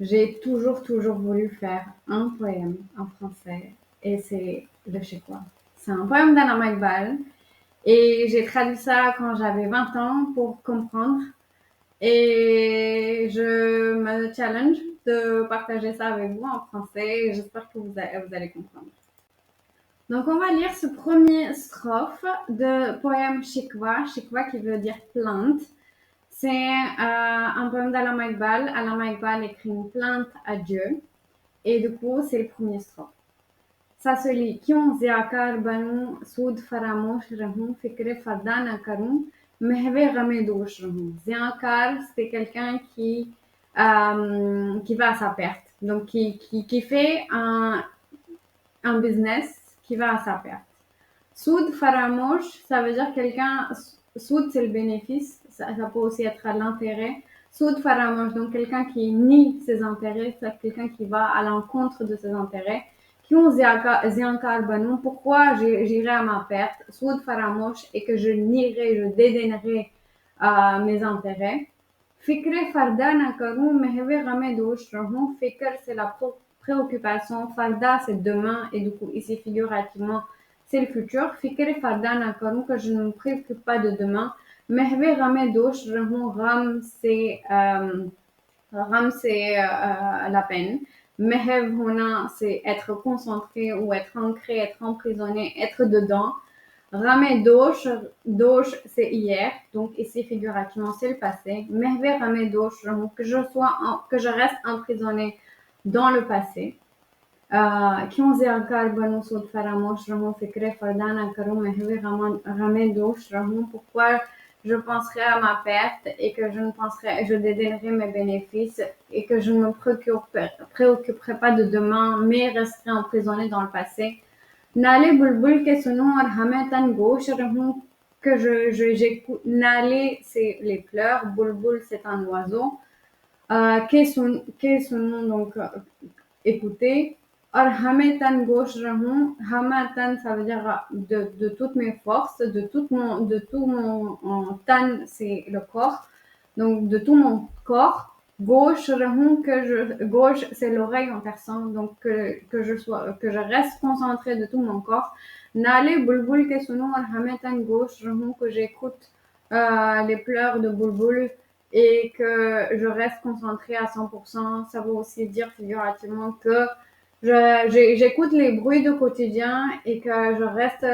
J'ai toujours voulu faire un poème en français et c'est le Chekwa. C'est un poème d'Anna Magbal et j'ai traduit ça quand j'avais 20 ans pour comprendre et je me challenge de partager ça avec vous en français et j'espère que vous allez comprendre. Donc on va lire ce premier strophe de poème Chekwa, Chekwa qui veut dire plainte. C'est un poème d'Alama Iqbal. Alama Iqbal écrit une plainte à Dieu. Et du coup, c'est le premier strophe. Ça se lit. Kyun ziakar banu soud faramosh rahun fikre fardana karun mehve game dosh rahun. Ziakar, c'est quelqu'un qui va à sa perte. Donc, qui fait un business qui va à sa perte. Soud faramosh, ça veut dire quelqu'un. Soud, c'est le bénéfice. Ça peut aussi être l'intérêt. Soud faramosh, donc quelqu'un qui nie ses intérêts, c'est quelqu'un qui va à l'encontre de ses intérêts. Kyun ziankar banou, pourquoi j'irai à ma perte, soud faramosh, et que je nierai, je dédaignerai mes intérêts. Fikre farda nakarou mehve rame dosh rahon. Fikr, c'est la préoccupation. Farda, c'est demain, et du coup, ici, figurativement, c'est le futur. Fikre farda nakarou, que je ne me préoccupe pas de demain. Mehve rame dosh rahon. Ram, c'est la peine. Mehev hona, c'est être concentré ou être ancré, être emprisonné, être dedans. Rame dosh, dosh c'est hier, donc ici figurativement c'est le passé. Mehve rame dosh, que je reste emprisonné dans le passé. Kion ziakar banu soud faramosh rahon fikre fardana karo mehve rame dosh rahon. Pourquoi je penserai à ma perte et que je dédaignerai mes bénéfices et que je ne me préoccuperai pas de demain, mais resterai emprisonné dans le passé. Nale bulbul ke sunon और हमें तन गोश रहूं que j'écoute. Nale, c'est les pleurs. Bulbul, c'est un oiseau. Que sunon, donc écouter. और हमें तन गोश रहूं. हमें तन, ça veut dire de toutes mes forces, de tout mon tan, c'est le corps. Donc de tout mon corps. Gauche, gauche, c'est l'oreille en persan, donc que je reste concentré de tout mon corps. Nale bulbul ke sunon और हमें तन gauche, que j'écoute les pleurs de bulbul et que je reste concentré à 100%. Ça veut aussi dire figurativement que j'écoute les bruits du quotidien et que je reste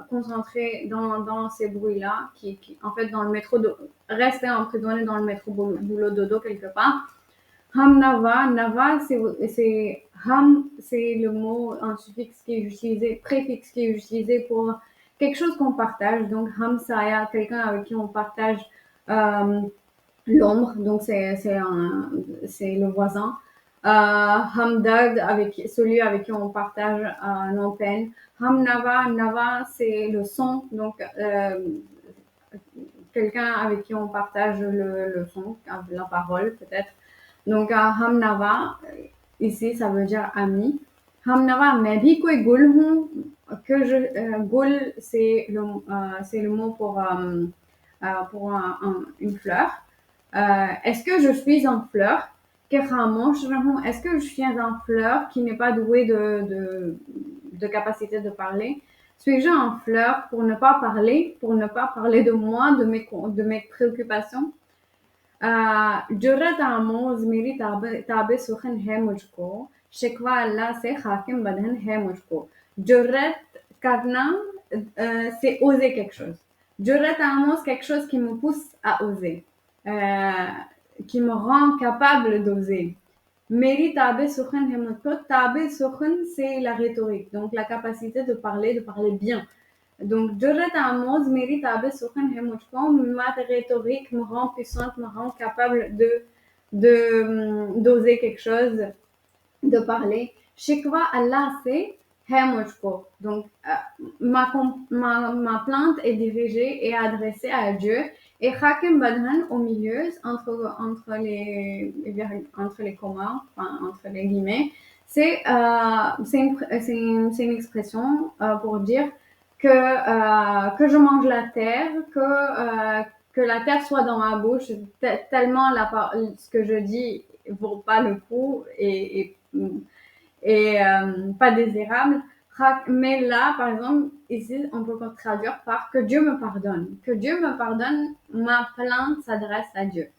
concentrée dans ces bruits-là, en fait, dans le métro, rester emprisonné dans le métro boulot dodo quelque part. Ham nava, ham, c'est le mot, un suffixe qui est utilisé, préfixe qui est utilisé pour quelque chose qu'on partage. Donc, ham saya, quelqu'un avec qui on partage l'ombre, donc c'est le voisin. Hamdard, celui avec qui on partage nos peines. Nava, c'est le son, donc quelqu'un avec qui on partage le son, la parole peut-être. Donc Hamnava, ici ça veut dire ami. Hamnava, mais bhi koi gul hoon, gul c'est le mot pour une fleur. Est-ce que je suis en fleur? Est-ce que je suis en fleur qui n'est pas douée de capacité de parler? Suis-je en fleur pour ne pas parler de moi, de mes préoccupations? जुर्रत आमोज मेरी ताबे सुखन है मुझको शिकवा अल्लाह से हाकिम बदन है मुझको जुर्रत करना c'est oser quelque chose जुर्रत आमोज quelque chose qui me pousse à oser qui me rend capable d'oser मेरी ताबे सुखन है मुझको ताबे सुखन c'est la rhétorique donc la capacité de parler bien. Donc, Jurat Amos, mérite Abbé Soukhan Hemouchko, ma rhétorique me rend puissante, me rend capable d'oser quelque chose, de parler. Shikwa Allah c'est Hemouchko. Donc, ma plainte est dirigée et adressée à Dieu. Et Hakim Badhan au milieu, entre les commas, enfin, entre les guillemets, c'est une expression pour dire que je mange la terre, que la terre soit dans ma bouche, tellement ce que je dis vaut pas le coup et pas désirable. Mais là, par exemple, ici, on peut traduire par que Dieu me pardonne. Que Dieu me pardonne, ma plainte s'adresse à Dieu.